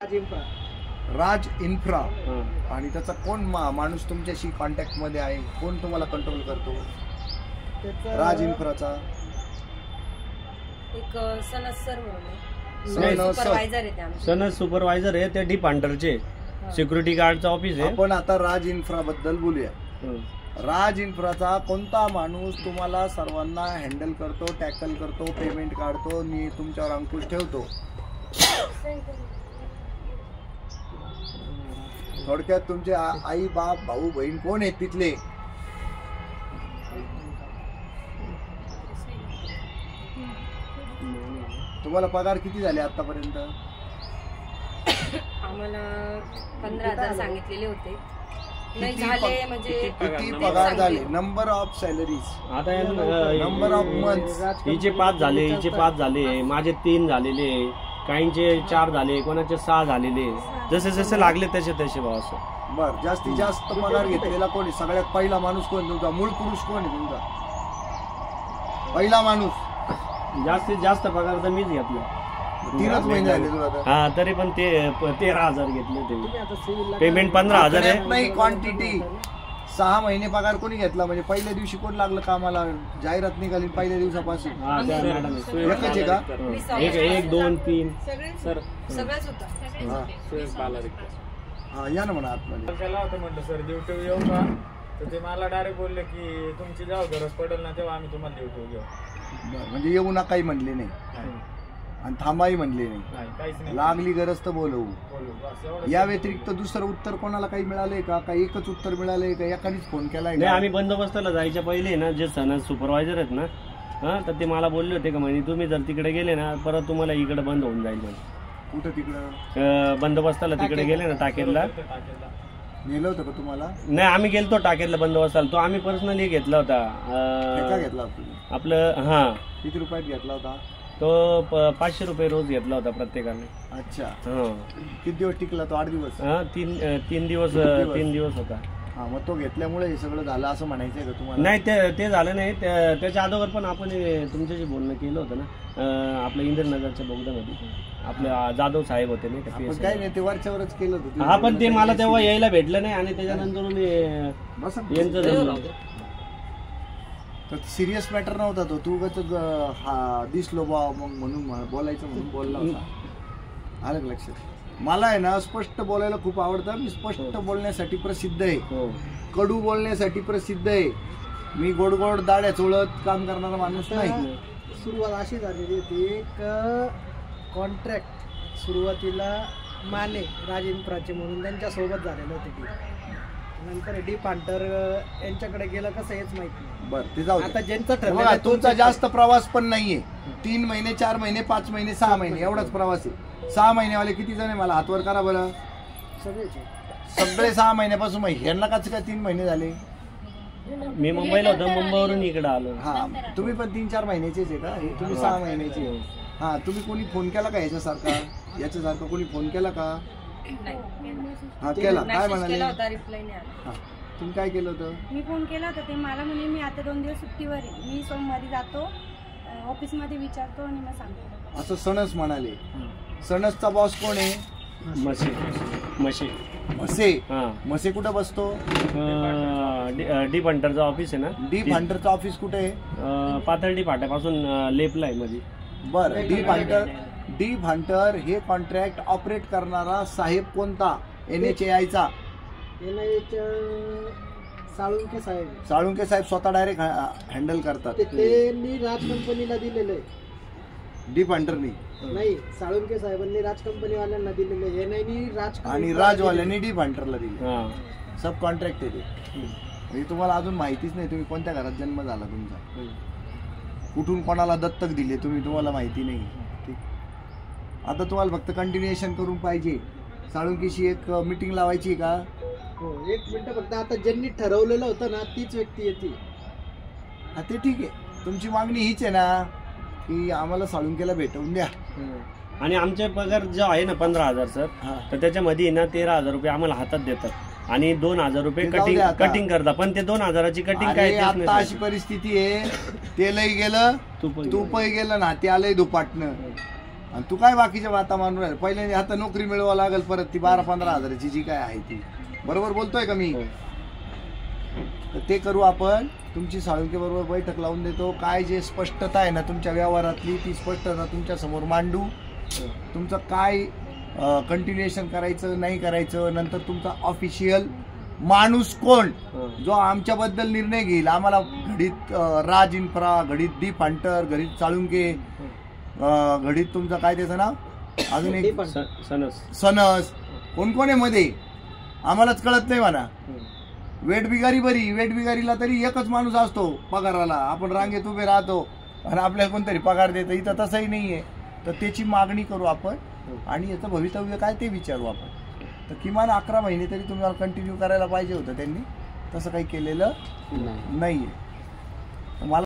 राज infra आणि त्याचा कोण माणूस तुमच्याशी कॉन्टॅक्ट मध्ये आहे, कोण तुम्हाला कंट्रोल करतो राज इन्फ्राचा? एक सनस सर म्हणून सुपरवायझर आहे, ते सनस सुपरवायझर आहे, ते डीप हंटरचे सिक्युरिटी गार्डचं ऑफिस आहे. आपण आता राज इन्फ्रा बद्दल बोलूया. राज इन्फ्राचा कोणता माणूस तुम्हाला सर्वांना हँडल करतो, टॅकल करतो, पेमेंट काढतो, मी तुमच्यावर अंकुश ठेवतो? थोडक्यात तुमचे आई बाप भाऊ बहीण कोण आहेत तिथले? तुम्हाला पगार किती झाले आतापर्यंत? आम्हाला 15,000 सांगितलेले होते, नाही झाले म्हणजे किती पगार झाले? नंबर ऑफ सॅलरीज आता नंबर ऑफ मंथ्स हिचे 5 झाले, हिचे 5 झाले, माझे 3 झालेले, काहींचे 4 झाले, कोणाचे 6 झालेले, जसे जसे लागले तसे तसे भाव. असं बर. जास्तीत जास्त पगार घेतलेला कोणी? सगळ्यात पहिला माणूस कोण तुमचा? मूळ पुरुष कोण आहे तुमचा? पहिला माणूस जास्तीत जास्त पगार तर मीच घेतला. 3च महिने झाले तुला? हा, तरी पण ते 13,000 घेतले ते. पेमेंट 15,000 आहे. नाही क्वांटिटी. 6 महिने पगार कोणी घेतला? म्हणजे पहिल्या दिवशी कोण लागलं कामाला? जाहिरात निघाली पहिल्या दिवसापासून एकच आहे का? 1 2 3 सगळंच होतं. हा, या ना म्हणा आतमध्ये. त्याला होतं म्हटलं सर ड्युटी येऊ का, तर ते मला डायरेक्ट बोलले की तुमची जेव्हा गरज पडेल ना तेव्हा आम्ही तुम्हाला ड्युटी घेऊ. म्हणजे येऊ ना काही म्हणले नाही आणि थांबाही म्हणले नाही, काहीच नाही. लागली गरज तर बोलवू. या व्यतिरिक्त दुसरं उत्तर कोणाला काही मिळालंय का? काही एकच उत्तर मिळालंय का? एकानेच फोन केलाय? नाही, आम्ही बंदोबस्ताला जायच्या पहिले ना जे सनस सुपरवायझर आहेत ना, हा, तर ते मला बोलले होते का म्हणजे तुम्ही जर तिकडे गेले ना परत तुम्हाला इकडे बंद होऊन जाईल. कुठं तिकडं? बंदोबस्ताला तिकडे गेले ना टाकेरला. नेलं होतं का तुम्हाला? नाही, आम्ही गेलतो टाकेरला बंदोबस्ताला. तो आम्ही पर्सनली घेतला होता. घेतला होता आपलं? हा. किती रुपयात घेतला होता तो? 500 रुपये रोज घेतला होता प्रत्येकाने. अच्छा. हा. किती दिवस टिकला तो? 8 दिवस? हा, 3 दिवस होता. हा, मग तो घेतल्यामुळे हे सगळं झालं असं म्हणायचंय का तुम्हाला? नाही, ते झालं नाही. त्याच्या अगोदर पण आपण तुमच्याशी बोलणं केलं होतं ना, आपल्या इंद्रनगरच्या बोगद्यामध्ये आपले जाधव साहेब होते नाही का? काय नाही, ते वरच्यावरच केलं होतं. हा, पण ते मला तेव्हा यायला भेटलं नाही आणि त्याच्यानंतर यांचं सिरियस मॅटर नव्हता तो. तू हा दिसलो बा मग म्हणून बोलायचं म्हणून बोलला होता. आलं लक्षात? मला आहे ना स्पष्ट बोलायला खूप आवडतं. मी स्पष्ट बोलण्यासाठी प्रसिद्ध आहे, कडू बोलण्यासाठी प्रसिद्ध आहे. मी गोड गोड दाड्या चोळत काम करणारा माणूस नाही. सुरुवात अशी झालेली होती, एक कॉन्ट्रॅक्ट सुरुवातीला माने राज इन्फ्राचे म्हणून त्यांच्यासोबत झालेलं होते. नंतर डीप हंटर यांच्याकडे गेलं कसं हेच माहिती नाही. बरं, ते जाऊ दे. आता ज्यांचा ठरलेला तुमचा जास्त प्रवास पण नाहीये. 3 महिने 4 महिने 5 महिने 6 महिने एवढाच प्रवास आहे. 6 महिन्यावाले किती जण आहे? मला हातवर करा बरं. सगळे 6 महिन्यापासून. मग ह्यांना कसं काय 3 महिने झाले? मी मुंबईला होतो, मुंबईवरून इकडे आलो. हा, तुम्ही पण 3-4 महिन्याचेच आहे का? तुम्ही 6 महिन्याचे. हा, तुम्ही कोणी फोन केला का याच्यासारखा कोणी फोन केला का? हा, केला. काय म्हणाले? तुम्ही काय केलं होतं? मी फोन केला होता, ते मला म्हणे मी आता 2 दिवस सुट्टीवर आहे, मी सोमवारी जातो ऑफिसमध्ये विचारतो आणि मग सांगतो असं सणस म्हणाले. सणसचा बॉस कोण आहे? मसे कुठं बसतो? डीप हंटरचा ऑफिस आहे ना. डीप हंटरचा ऑफिस कुठे आहे? पाथर्डी फाट्यापासून लेपला आहे मध्ये. बरं. डीप हंटर हे कॉन्ट्रॅक्ट ऑपरेट करणारा साहेब कोणता? NHAI चा? साळुंके साहेब. साळुंके साहेब स्वतः डायरेक्ट हँडल करतात. त्यांनी राज कंपनीला दिलेलं आहे. डीप हंटरनी नाही, साळुंके साहेबांनी राज कंपनी वाल्यांना दिलेलं आहे. राज आणि राजवाल्यांनी डीप हंटरला दिले. सब कॉन्ट्रॅक्ट आहे ते. तुम्हाला अजून माहितीच नाही तुम्ही कोणत्या घरात जन्म झाला तुमचा, कुठून कोणाला दत्तक दिले तुम्हाला माहिती नाही. ठीक. आता तुम्हाला फक्त कंटिन्युएशन करून पाहिजे. साळुंकेशी एक मीटिंग लावायची का? हो, 1 मिनिट फक्त. आता ज्यांनी ठरवलेलं होतं ना तीच व्यक्ती येते. हा, ते ठीक आहे. तुमची मागणी हीच आहे ना की आम्हाला साळुंकेला भेटवून द्या. आणि आमचे पगार जो आहे ना 15,000 सर, तर त्याच्यामध्ये ना 13,000 रुपये आम्हाला हातात देतात आणि 2,000 रुपये कटिंग करतात. पण ते 2,000ची कटिंग काय? आता अशी परिस्थिती आहे, तेलही गेलं तुपही गेलं ना, ते आलंय दुपाटनं. आणि तू काय बाकीच्या वाता मानून राहील. पहिल्यांदा आता नोकरी मिळवावं लागेल परत ती 12-15 हजाराची जी काय आहे ती. बरोबर बोलतोय का मी? तर ते करू आपण. तुमची साळुंके बरोबर बैठक लावून देतो. काय जे स्पष्टता आहे ना तुमच्या व्यवहारातली ती स्पष्टता तुमच्या समोर मांडू. तुमचं काय कंटिन्युएशन करायचं नाही करायचं, नंतर तुमचा ऑफिशियल माणूस कोण जो आमच्याबद्दल निर्णय घेईल. आम्हाला घडीत राज इन्फ्रा, घडीत दीप हंटर, घडीत साळुंके, घडीत तुमचं काय त्याचं नाव अजून एक सनस, कोण कोण आहे मध्ये आम्हालाच कळत नाही म्हणा. वेट बिगारी बरी, वेट बिगारीला तरी एकच माणूस असतो पगाराला. आपण रांगेत उभे राहतो आणि आपल्याला कोणतरी पगार देतं. इथं तसंही नाहीये. तर त्याची मागणी करू आपण आणि याचं भवितव्य काय ते विचारू आपण. तर किमान 11 महिने तरी तुम्हाला कंटिन्यू करायला पाहिजे होतं त्यांनी. तसं काही केलेलं नाहीये. मला